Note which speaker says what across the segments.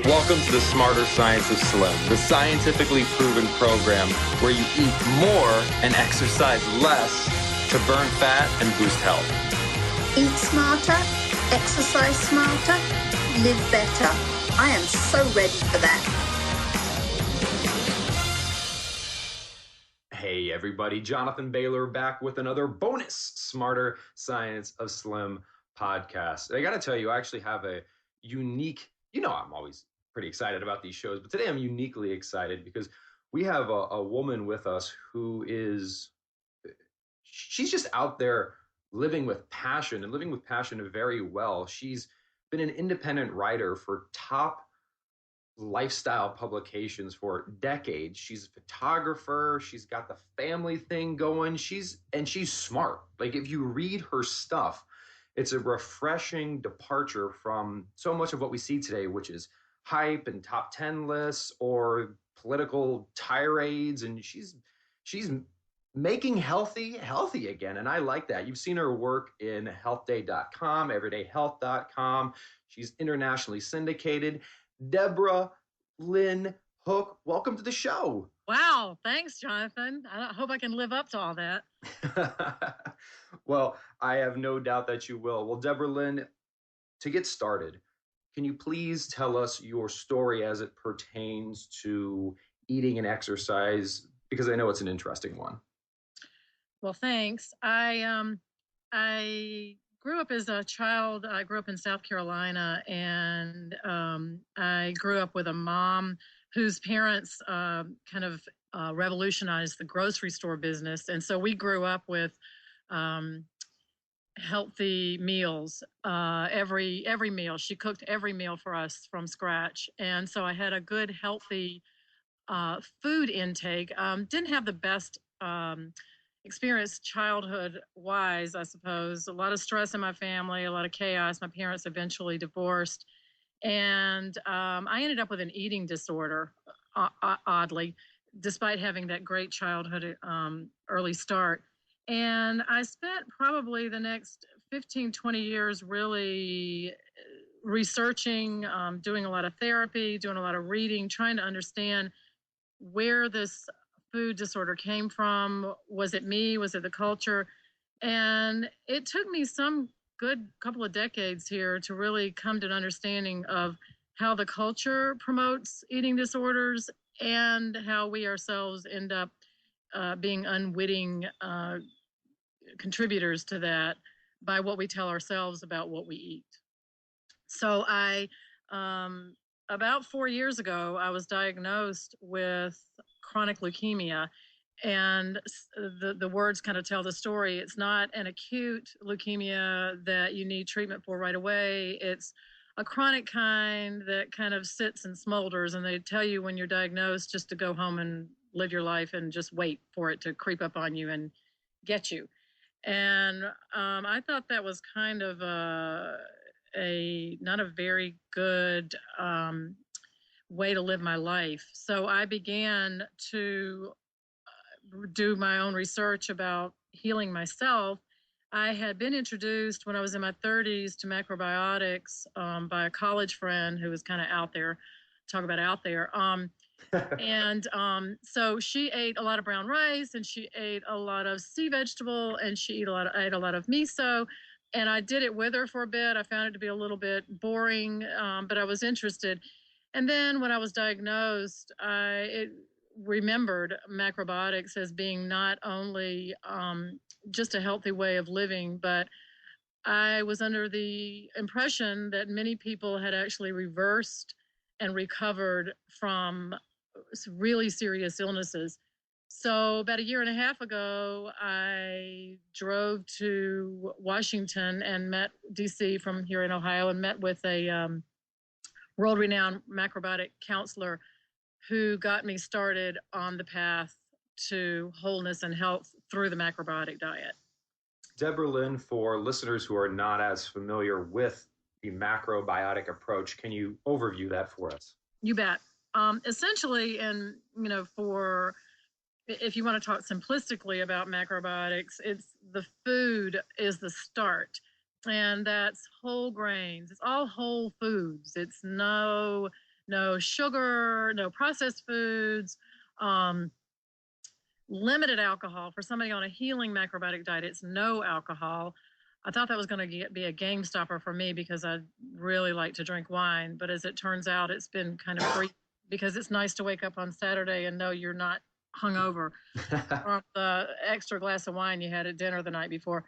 Speaker 1: Welcome to the Smarter Science of Slim, the scientifically proven program where you eat more and exercise less to burn fat and boost health.
Speaker 2: Eat smarter, exercise smarter, live better. I am so ready for that.
Speaker 1: Hey everybody, Jonathan Bailor back with another bonus Smarter Science of Slim podcast. I got to tell you, I actually have a unique, I'm always pretty excited about these shows, but today I'm uniquely excited because we have a woman with us who she's just out there living with passion and living with passion very well. She's been an independent writer for top lifestyle publications for decades. She's a photographer. She's got the family thing going. She's smart. Like, if you read her stuff, it's a refreshing departure from so much of what we see today, which is hype and top 10 lists or political tirades. And she's making healthy again. And I like that. You've seen her work in healthday.com, everydayhealth.com. She's internationally syndicated. Debra, Lynn, Hook, welcome to the show.
Speaker 3: Wow. Thanks, Jonathan. I hope I can live up to all that.
Speaker 1: Well, I have no doubt that you will. Well, Debra, Lynn, to get started, can you please tell us your story as it pertains to eating and exercise? Because I know it's an interesting one.
Speaker 3: Well, thanks. I grew up as a child. I grew up in South Carolina, and I grew up with a mom whose parents revolutionized the grocery store business. And so we grew up with healthy meals, every meal. She cooked every meal for us from scratch. And so I had a good, healthy food intake. Didn't have the best experience childhood-wise, I suppose. A lot of stress in my family, a lot of chaos. My parents eventually divorced. And I ended up with an eating disorder, oddly, despite having that great childhood early start. And I spent probably the next 15, 20 years really researching, doing a lot of therapy, doing a lot of reading, trying to understand where this food disorder came from. Was it me? Was it the culture? And it took me some good couple of decades here to really come to an understanding of how the culture promotes eating disorders and how we ourselves end up being unwitting contributors to that by what we tell ourselves about what we eat. So about 4 years ago, I was diagnosed with chronic leukemia, and the words kind of tell the story. It's not an acute leukemia that you need treatment for right away. It's a chronic kind that kind of sits and smolders, and they tell you when you're diagnosed just to go home and live your life and just wait for it to creep up on you and get you. And I thought that was kind of not a very good way to live my life. So I began to do my own research about healing myself. I had been introduced when I was in my 30s to macrobiotics by a college friend who was kind of out there. Talk about out there. So she ate a lot of brown rice, and she ate a lot of sea vegetable, and she ate a lot of miso. And I did it with her for a bit. I found it to be a little bit boring, but I was interested. And then when I was diagnosed, I remembered macrobiotics as being not only just a healthy way of living, but I was under the impression that many people had actually reversed and recovered from really serious illnesses. So about 1.5 years ago, I drove to Washington and met DC from here in Ohio, and met with a world-renowned macrobiotic counselor who got me started on the path to wholeness and health through the macrobiotic diet.
Speaker 1: Debra, Lynn, for listeners who are not as familiar with the macrobiotic approach, can you overview that for us?
Speaker 3: You bet. Essentially, and if you want to talk simplistically about macrobiotics, it's the food is the start. And that's whole grains. It's all whole foods. It's no no sugar, no processed foods, limited alcohol. For somebody on a healing macrobiotic diet, it's no alcohol. I thought that was going to be a game stopper for me because I really like to drink wine. But as it turns out, it's been kind of free because it's nice to wake up on Saturday and know you're not hungover from the extra glass of wine you had at dinner the night before.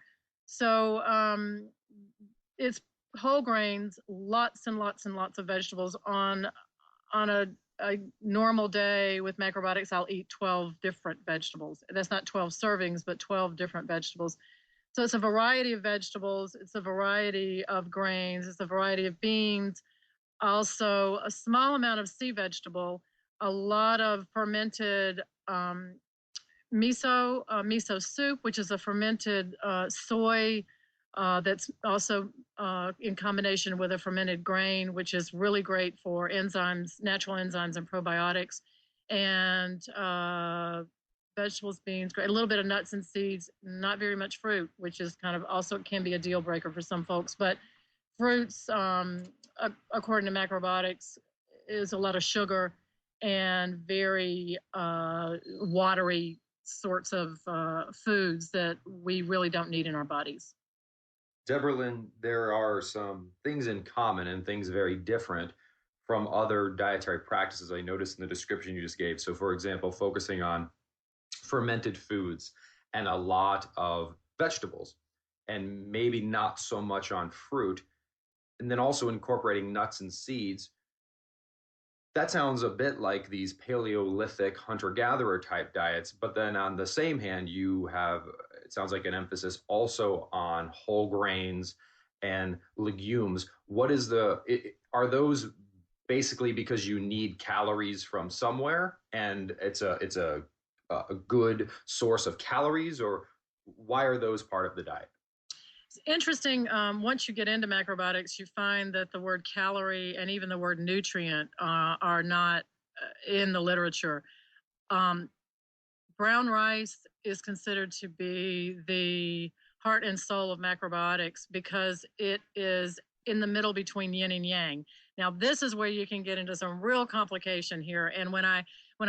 Speaker 3: So it's whole grains, lots and lots and lots of vegetables. On a normal day with Macrobiotics, I'll eat 12 different vegetables. That's not 12 servings, but 12 different vegetables. So it's a variety of vegetables, it's a variety of grains, it's a variety of beans, also a small amount of sea vegetable, a lot of fermented miso soup, which is a fermented soy that's also in combination with a fermented grain, which is really great for enzymes, natural enzymes and probiotics. And vegetables, beans, a little bit of nuts and seeds, not very much fruit, which is kind of also can be a deal breaker for some folks. But fruits, according to Macrobiotics, is a lot of sugar and very watery sorts of foods that we really don't need in our bodies.
Speaker 1: Debra, Lynn, there are some things in common and things very different from other dietary practices I noticed in the description you just gave. So, for example, focusing on fermented foods and a lot of vegetables and maybe not so much on fruit, and then also incorporating nuts and seeds. That sounds a bit like these Paleolithic hunter-gatherer type diets, but then on the same hand, you have, it sounds like, an emphasis also on whole grains and legumes. What is are those basically because you need calories from somewhere and it's a good source of calories, or why are those part of the diet?
Speaker 3: It's interesting. Once you get into macrobiotics, you find that the word calorie and even the word nutrient are not in the literature. Brown rice is considered to be the heart and soul of macrobiotics because it is in the middle between yin and yang. Now, this is where you can get into some real complication here. And when I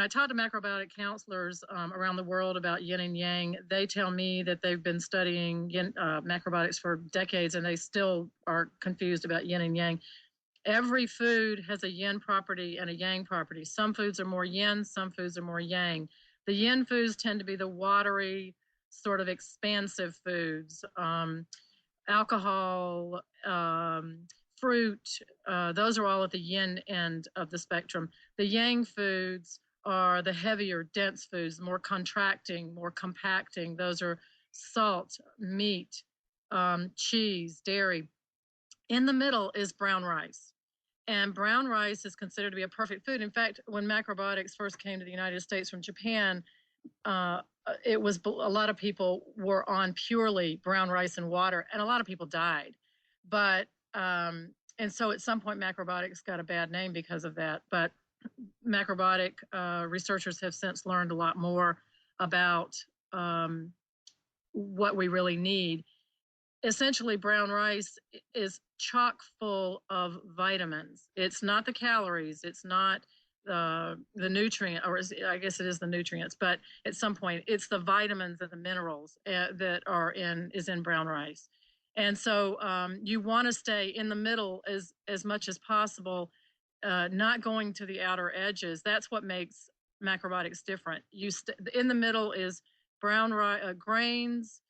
Speaker 3: talk to macrobiotic counselors around the world about yin and yang, they tell me that they've been studying macrobiotics for decades and they still are confused about yin and yang. Every food has a yin property and a yang property. Some foods are more yin, some foods are more yang. The yin foods tend to be the watery, sort of expansive foods. Alcohol, fruit, those are all at the yin end of the spectrum. The yang foods are the heavier, dense foods, more contracting, more compacting. Those are salt, meat, cheese, dairy. In the middle is brown rice. And brown rice is considered to be a perfect food. In fact, when macrobiotics first came to the United States from Japan, it was a lot of people were on purely brown rice and water, and a lot of people died. But and so at some point, macrobiotics got a bad name because of that. But macrobiotic researchers have since learned a lot more about what we really need. Essentially, brown rice is chock full of vitamins. It's not the calories. It's not the nutrient, or I guess it is the nutrients, but at some point it's the vitamins and the minerals that is in brown rice. And so you want to stay in the middle as much as possible, not going to the outer edges. That's what makes macrobiotics different. In the middle is brown rice, grains,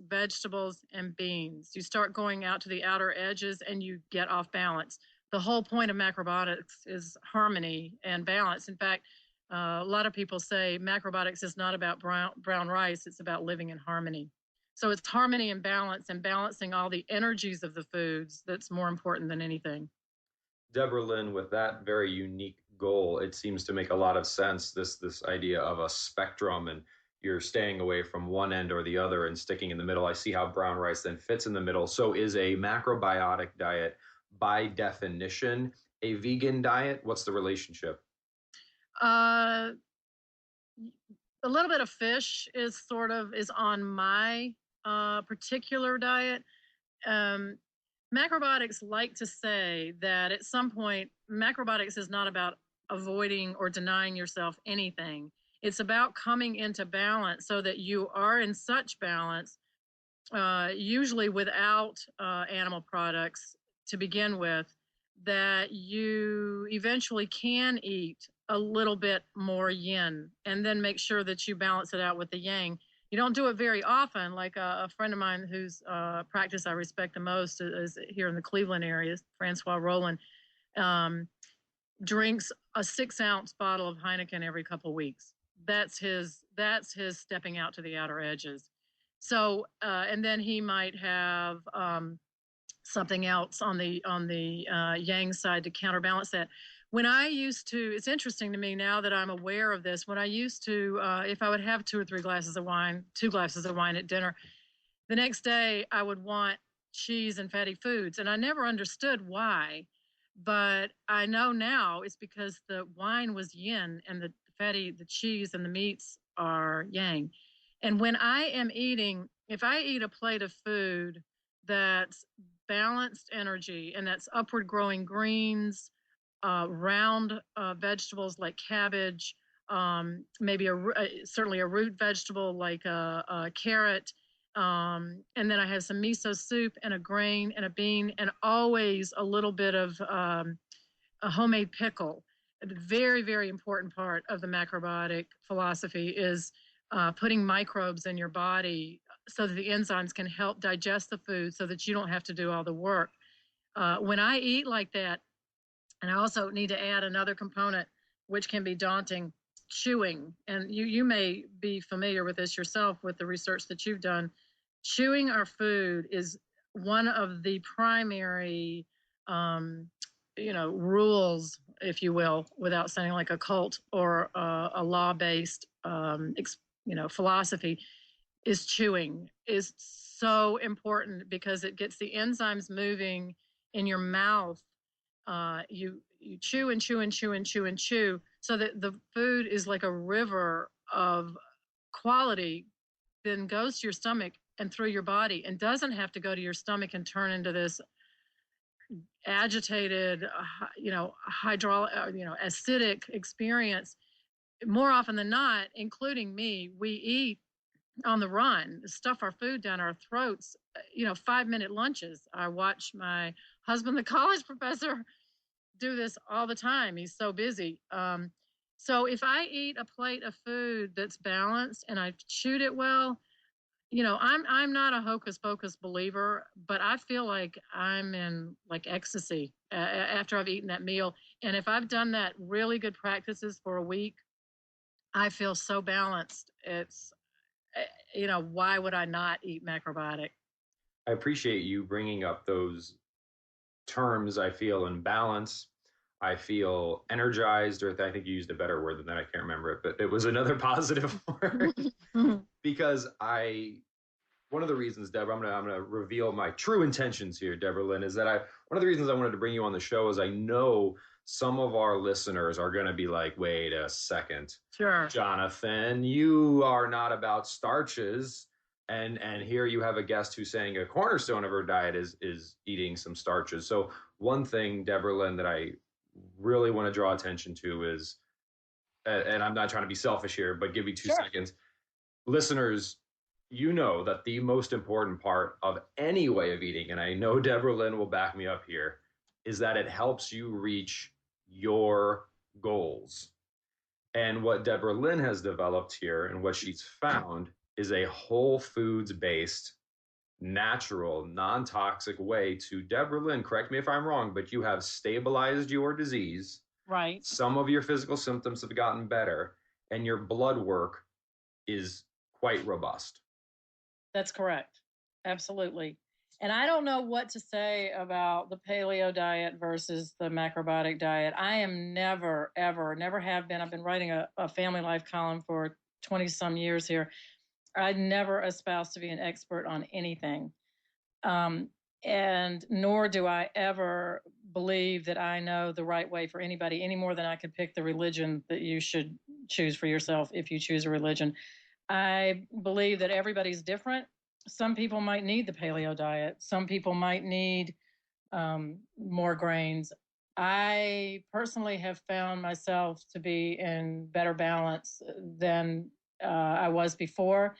Speaker 3: vegetables, and beans. You start going out to the outer edges and you get off balance. The whole point of macrobiotics is harmony and balance. In fact, a lot of people say macrobiotics is not about brown rice, it's about living in harmony. So it's harmony and balance and balancing all the energies of the foods that's more important than anything.
Speaker 1: Debra, Lynn, with that very unique goal, it seems to make a lot of sense, this idea of a spectrum, and you're staying away from one end or the other and sticking in the middle. I see how brown rice then fits in the middle. So is a macrobiotic diet, by definition, a vegan diet? What's the relationship?
Speaker 3: A little bit of fish is on my particular diet. Macrobiotics like to say that at some point, macrobiotics is not about avoiding or denying yourself anything. It's about coming into balance so that you are in such balance, usually without animal products to begin with, that you eventually can eat a little bit more yin and then make sure that you balance it out with the yang. You don't do it very often. Like a friend of mine whose practice I respect the most is here in the Cleveland area, Francois Roland, drinks a 6-ounce bottle of Heineken every couple of weeks. That's his stepping out to the outer edges. So, and then he might have something else on the yang side to counterbalance that. When I used to, it's interesting to me now that I'm aware of this. When I used to, if I would have 2 or 3 glasses of wine, 2 glasses of wine at dinner, the next day I would want cheese and fatty foods, and I never understood why. But I know now it's because the wine was yin and the cheese and the meats are yang. And when I am eating, if I eat a plate of food that's balanced energy and that's upward growing greens, round vegetables like cabbage, maybe certainly a root vegetable like a carrot, and then I have some miso soup and a grain and a bean, and always a little bit of a homemade pickle. The very, very important part of the macrobiotic philosophy is putting microbes in your body so that the enzymes can help digest the food so that you don't have to do all the work. When I eat like that, and I also need to add another component, which can be daunting, chewing. And you may be familiar with this yourself with the research that you've done. Chewing our food is one of the primary, rules, if you will, without sounding like a cult or a law-based, philosophy, is chewing is so important because it gets the enzymes moving in your mouth. You chew and chew and chew and chew and chew so that the food is like a river of quality, then goes to your stomach and through your body and doesn't have to go to your stomach and turn into this agitated, acidic experience. More often than not, including me, we eat on the run, stuff our food down our throats, 5-minute lunches. I watch my husband, the college professor, do this all the time. He's so busy. So if I eat a plate of food that's balanced and I've chewed it well, I'm not a hocus pocus believer, but I feel like I'm in like ecstasy after I've eaten that meal. And if I've done that really good practices for a week, I feel so balanced. It's, why would I not eat macrobiotic?
Speaker 1: I appreciate you bringing up those terms. I feel in balance. I feel energized, or I think you used a better word than that. I can't remember it, but it was another positive word. Because one of the reasons, Debra, I'm gonna reveal my true intentions here, Debra Lynn, is that one of the reasons I wanted to bring you on the show is I know some of our listeners are going to be like, wait a second,
Speaker 3: sure,
Speaker 1: Jonathan, you are not about starches. And here you have a guest who's saying a cornerstone of her diet is eating some starches. So one thing, Debra Lynn, that I really want to draw attention to is, and I'm not trying to be selfish here, but give me 2 seconds. Listeners, you know that the most important part of any way of eating, and I know Debra Lynn will back me up here, is that it helps you reach your goals. And what Debra Lynn has developed here and what she's found is a whole foods-based, natural, non-toxic way to, Debra Lynn, correct me if I'm wrong, but you have stabilized your disease.
Speaker 3: Right.
Speaker 1: Some of your physical symptoms have gotten better, and your blood work is quite robust.
Speaker 3: That's correct. Absolutely. And I don't know what to say about the paleo diet versus the macrobiotic diet. I am never have been. I've been writing a family life column for 20 some years here. I'd never espoused to be an expert on anything. And nor do I ever believe that I know the right way for anybody any more than I could pick the religion that you should choose for yourself if you choose a religion. I believe that everybody's different. Some people might need the paleo diet. Some people might need more grains. I personally have found myself to be in better balance than I was before.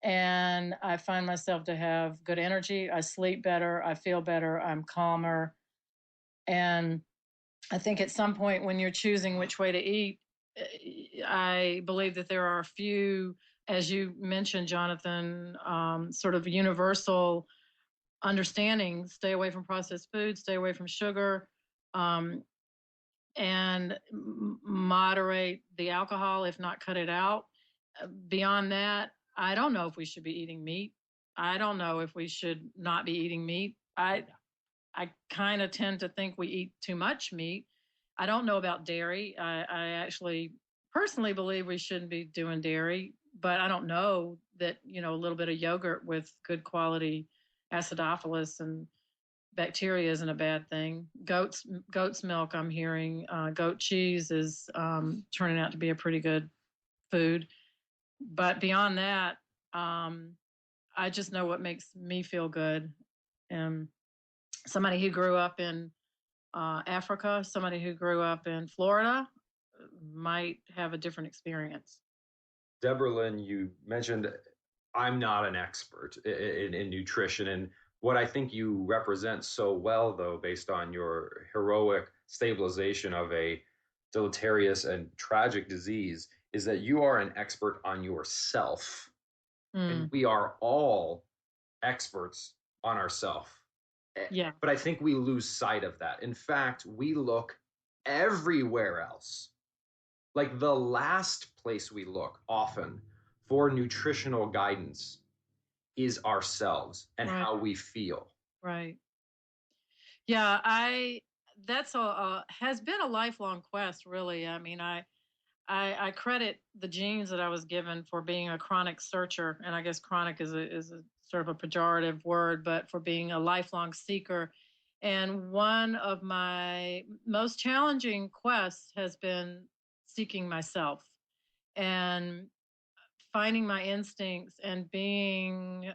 Speaker 3: And I find myself to have good energy. I sleep better. I feel better. I'm calmer. And I think at some point when you're choosing which way to eat, I believe that there are a few, as you mentioned, Jonathan, sort of universal understanding: stay away from processed food, stay away from sugar, um, and moderate the alcohol, if not cut it out. Beyond that, I don't know if we should be eating meat. I don't know if we should not be eating meat. I kind of tend to think we eat too much meat. I don't know about dairy. I actually personally believe we shouldn't be doing dairy, but I don't know that, a little bit of yogurt with good quality acidophilus and bacteria isn't a bad thing. Goat's milk, I'm hearing, goat cheese is turning out to be a pretty good food. But beyond that, I just know what makes me feel good. And somebody who grew up in Africa, somebody who grew up in Florida might have a different experience.
Speaker 1: Debra, Lynn, you mentioned I'm not an expert in nutrition. And what I think you represent so well, though, based on your heroic stabilization of a deleterious and tragic disease, is that you are an expert on yourself. And we are all experts on ourselves.
Speaker 3: Yeah.
Speaker 1: But I think we lose sight of that. In fact, we look everywhere else. Like the last place we look often for nutritional guidance is ourselves and
Speaker 3: Right.
Speaker 1: how we feel.
Speaker 3: Right. Yeah, that's has been a lifelong quest, really. I mean, I credit the genes that I was given for being a chronic searcher, and I guess chronic is a sort of a pejorative word, but for being a lifelong seeker. And one of my most challenging quests has been seeking myself and finding my instincts and being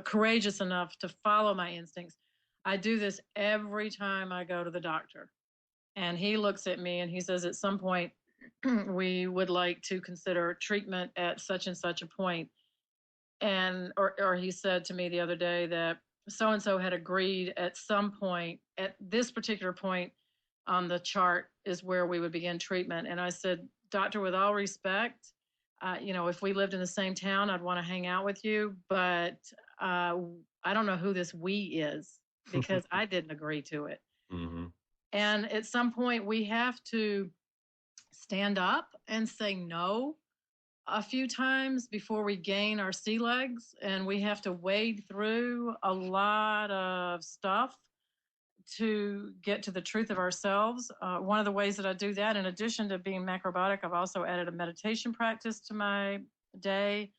Speaker 3: courageous enough to follow my instincts. I do this every time I go to the doctor. And he looks at me and he says, at some point, we would like to consider treatment at such and such a point. And, or he said to me the other day that so and so had agreed at some point, at this particular point on the chart is where we would begin treatment. And I said, Doctor, with all respect, if we lived in the same town, I'd want to hang out with you, but I don't know who this we is because I didn't agree to it.
Speaker 1: Mm-hmm.
Speaker 3: And at some point, we have to stand up and say no a few times before we gain our sea legs. And we have to wade through a lot of stuff to get to the truth of ourselves. One of the ways that I do that, in addition to being macrobiotic, I've also added a meditation practice to my day.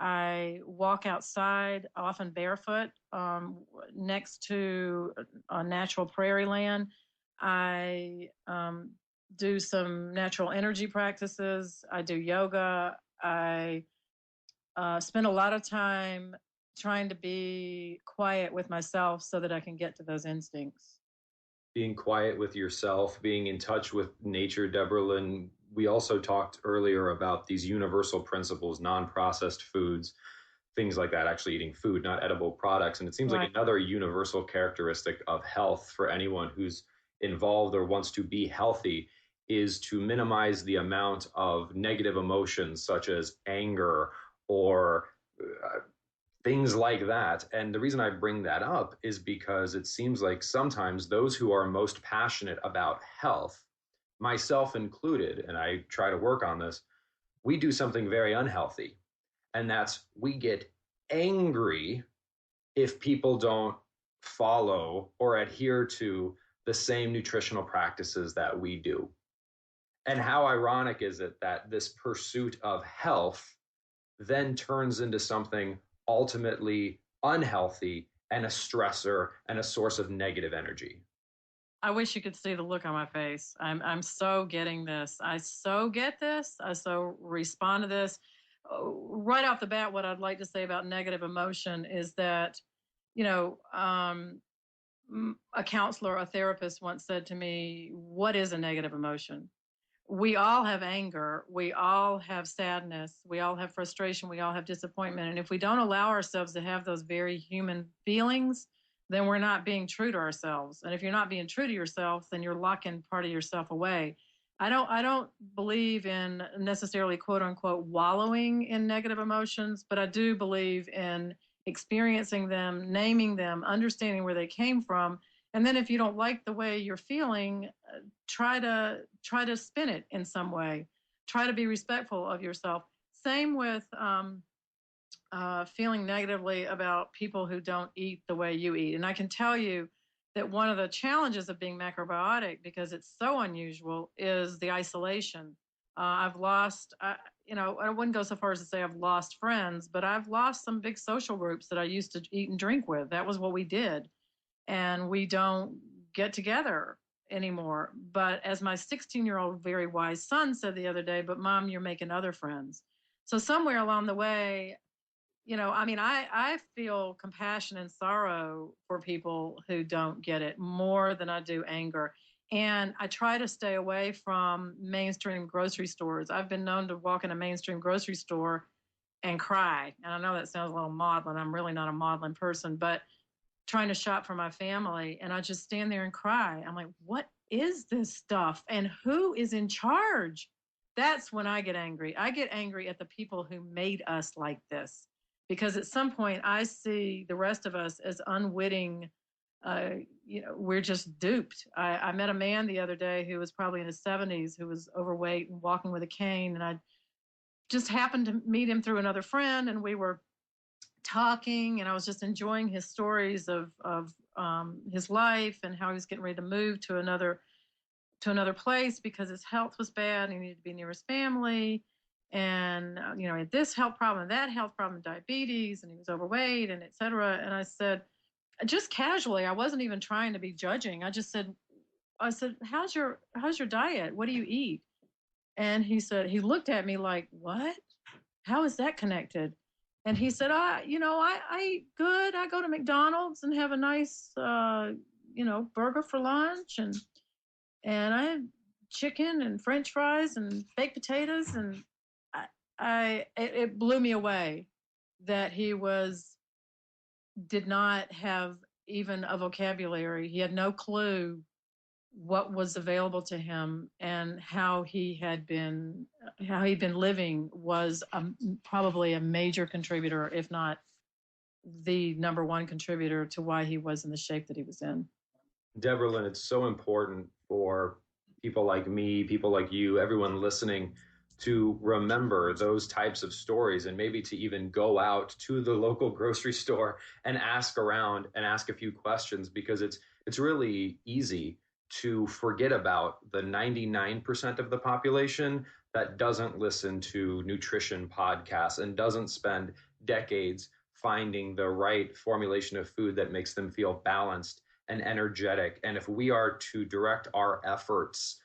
Speaker 3: I walk outside, often barefoot, next to a natural prairie land. I do some natural energy practices. I do yoga. I spend a lot of time trying to be quiet with myself so that I can get to those instincts.
Speaker 1: Being quiet with yourself, being in touch with nature, Debra Lynn. We also talked earlier about these universal principles, non-processed foods, things like that, actually eating food, not edible products. And it seems like another universal characteristic of health for anyone who's involved or wants to be healthy is to minimize the amount of negative emotions such as anger or things like that. And the reason I bring that up is because it seems like sometimes those who are most passionate about health, myself included, and I try to work on this, we do something very unhealthy. And that's we get angry if people don't follow or adhere to the same nutritional practices that we do. And how ironic is it that this pursuit of health then turns into something ultimately unhealthy and a stressor and a source of negative energy?
Speaker 3: I wish you could see the look on my face. I'm so getting this. I so get this. I so respond to this. Right off the bat, what I'd like to say about negative emotion is that, a counselor, a therapist once said to me, "What is a negative emotion?" We all have anger. We all have sadness. We all have frustration. We all have disappointment. And if we don't allow ourselves to have those very human feelings, then we're not being true to ourselves. And if you're not being true to yourself, then you're locking part of yourself away. I don't believe in necessarily quote unquote wallowing in negative emotions, but I do believe in experiencing them, naming them, understanding where they came from. And then if you don't like the way you're feeling, try to spin it in some way. Try to be respectful of yourself. Same with feeling negatively about people who don't eat the way you eat. And I can tell you that one of the challenges of being macrobiotic, because it's so unusual, is the isolation. I've lost, I wouldn't go so far as to say I've lost friends, but I've lost some big social groups that I used to eat and drink with. That was what we did. And we don't get together anymore. But as my 16-year-old very wise son said the other day, "But Mom, you're making other friends." So somewhere along the way, I feel compassion and sorrow for people who don't get it more than I do anger. And I try to stay away from mainstream grocery stores. I've been known to walk in a mainstream grocery store and cry. And I know that sounds a little maudlin. I'm really not a maudlin person, but trying to shop for my family, and I just stand there and cry. I'm like, what is this stuff? And who is in charge? That's when I get angry. I get angry at the people who made us like this. Because at some point I see the rest of us as unwitting, we're just duped. I met a man the other day who was probably in his 70s, who was overweight and walking with a cane. And I just happened to meet him through another friend, and we were talking, and I was just enjoying his stories of his life and how he was getting ready to move to another place because his health was bad and he needed to be near his family. And he had this health problem, that health problem, diabetes, and he was overweight, and et cetera. And I said, just casually, I wasn't even trying to be judging. I said, how's your diet? What do you eat? And he looked at me like, what? How is that connected? And he said, I eat good. I go to McDonald's and have a nice, burger for lunch. And I have chicken and French fries and baked potatoes. And it blew me away that he did not have even a vocabulary. He had no clue what was available to him, and how he'd been living was probably a major contributor, if not the number one contributor, to why he was in the shape that he was in.
Speaker 1: Debra, Lynn, it's so important for people like me, people like you, everyone listening, to remember those types of stories, and maybe to even go out to the local grocery store and ask around and ask a few questions, because it's really easy to forget about the 99% of the population that doesn't listen to nutrition podcasts and doesn't spend decades finding the right formulation of food that makes them feel balanced and energetic. And if we are to direct our efforts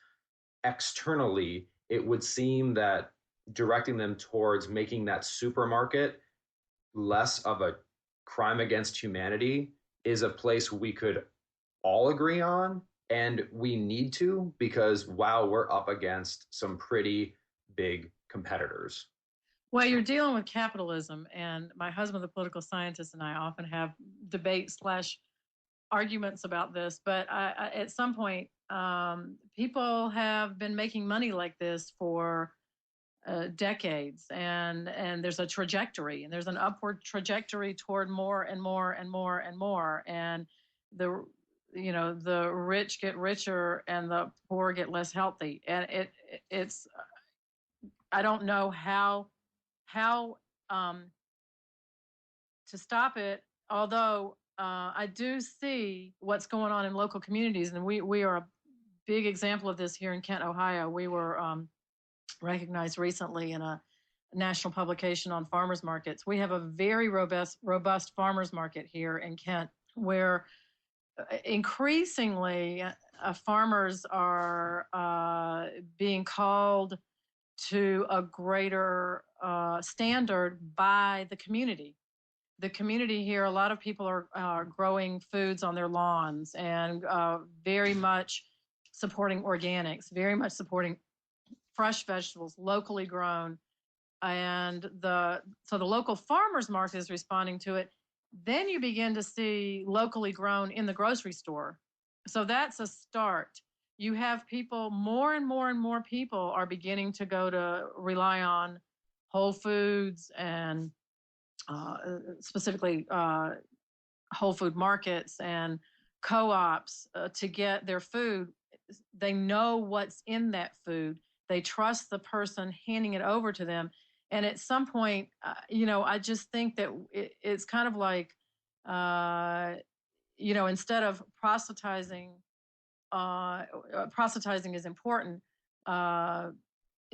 Speaker 1: externally, it would seem that directing them towards making that supermarket less of a crime against humanity is a place we could all agree on. And we need to, because wow, we're up against some pretty big competitors.
Speaker 3: Well, you're dealing with capitalism, and my husband, the political scientist, and I often have debate / arguments about this. But at some point, people have been making money like this for decades, and there's a trajectory, and there's an upward trajectory toward more and more and more and more. And the rich get richer and the poor get less healthy. And it's I don't know how to stop it. Although I do see what's going on in local communities, and we are a big example of this here in Kent, Ohio. We were recognized recently in a national publication on farmers markets. We have a very robust farmers market here in Kent, where increasingly farmers are being called to a greater standard by the community. the community here, a lot of people are growing foods on their lawns and very much supporting organics, very much supporting fresh vegetables, locally grown. And so the local farmers market is responding to it. Then you begin to see locally grown in the grocery store. So that's a start. You have people, more and more and more people are beginning to rely on Whole Foods and specifically Whole Food markets and co-ops to get their food. They know what's in that food. They trust the person handing it over to them. And at some point, I just think that it's kind of like, instead of proselytizing is important.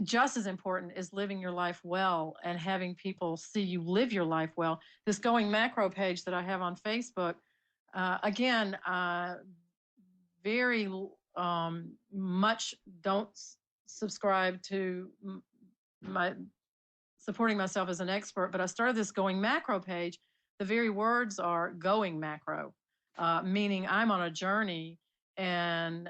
Speaker 3: Just as important is living your life well and having people see you live your life well. This Going Macro page that I have on Facebook, again, very much don't subscribe to my supporting myself as an expert, but I started this Going Macro page. The very words are going macro, meaning I'm on a journey and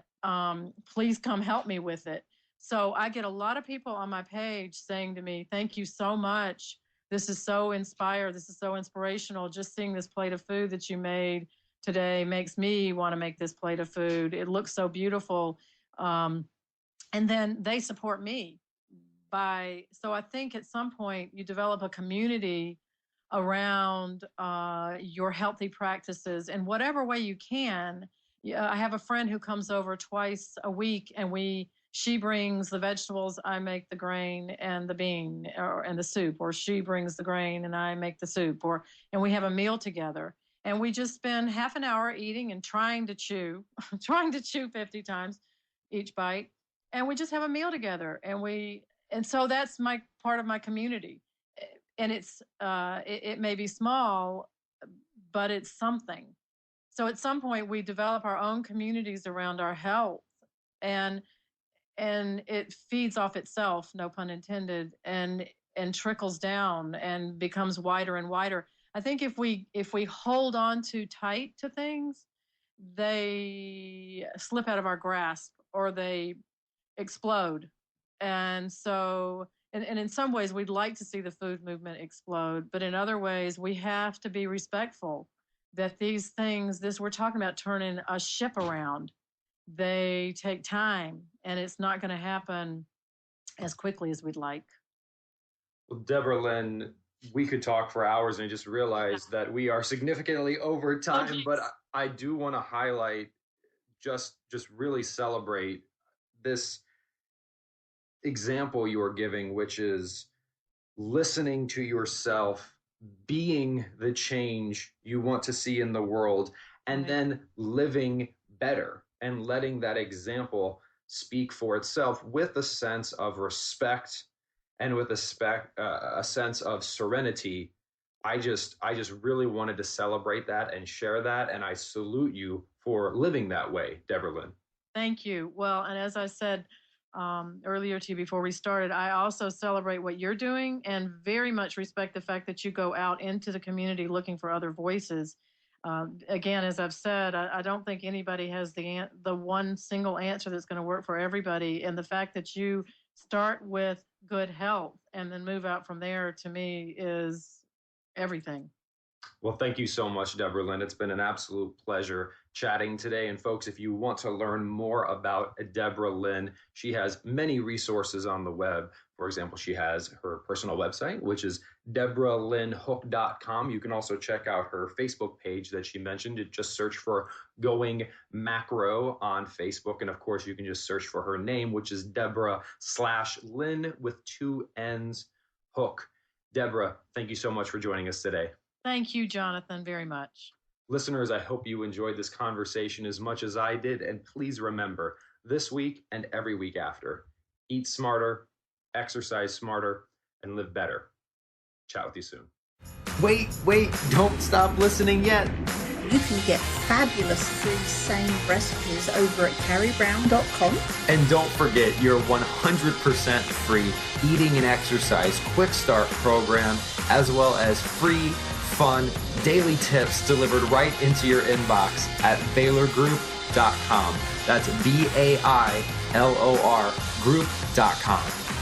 Speaker 3: please come help me with it. So I get a lot of people on my page saying to me, thank you so much. This is so inspired. This is so inspirational. Just seeing this plate of food that you made today makes me want to make this plate of food. It looks so beautiful. And then they support me so I think at some point you develop a community around your healthy practices in whatever way you can. I have a friend who comes over twice a week and she brings the vegetables, I make the grain and the bean and the soup, or she brings the grain and I make the soup, and we have a meal together. And we just spend half an hour eating and trying to chew 50 times each bite. And we just have a meal together. And so that's my part of my community. And it may be small, but it's something. So at some point we develop our own communities around our health, and it feeds off itself, no pun intended, and trickles down and becomes wider and wider. I think if we hold on too tight to things, they slip out of our grasp or they explode. And so, and in some ways we'd like to see the food movement explode, but in other ways we have to be respectful that these things, we're talking about turning a ship around. They take time, and it's not going to happen as quickly as we'd like.
Speaker 1: Well, Debra, Lynn, we could talk for hours, and I just realized that we are significantly over time, but I do want to highlight, just really celebrate this example you are giving, which is listening to yourself, being the change you want to see in the world, and then living better and letting that example speak for itself with a sense of respect and with a sense of serenity. I just really wanted to celebrate that and share that, and I salute you for living that way, Debra Lynn.
Speaker 3: Thank you. Well, and as I said earlier to you before we started, I also celebrate what you're doing and very much respect the fact that you go out into the community looking for other voices. Again, as I've said, I don't think anybody has the one single answer that's going to work for everybody. And the fact that you start with good health and then move out from there, to me, is everything.
Speaker 1: Well, thank you so much, Debra Lynn. It's been an absolute pleasure chatting today. And folks, if you want to learn more about Debra Lynn, she has many resources on the web. For example, she has her personal website, which is DebraLynnHook.com. You can also check out her Facebook page that she mentioned. Just search for Going Macro on Facebook. And of course, you can just search for her name, which is Debra/Lynn with 2 N's Hook. Debra, thank you so much for joining us today.
Speaker 3: Thank you, Jonathan, very much.
Speaker 1: Listeners, I hope you enjoyed this conversation as much as I did. And please remember, this week and every week after, eat smarter, exercise smarter, and live better. Chat with you soon.
Speaker 4: Wait, don't stop listening yet.
Speaker 2: You can get fabulous free SANE recipes over at carriebrown.com.
Speaker 4: And don't forget your 100% free eating and exercise quick start program, as well as free
Speaker 5: fun, daily tips delivered right into your inbox at bailorgroup.com. That's BAILOR group.com.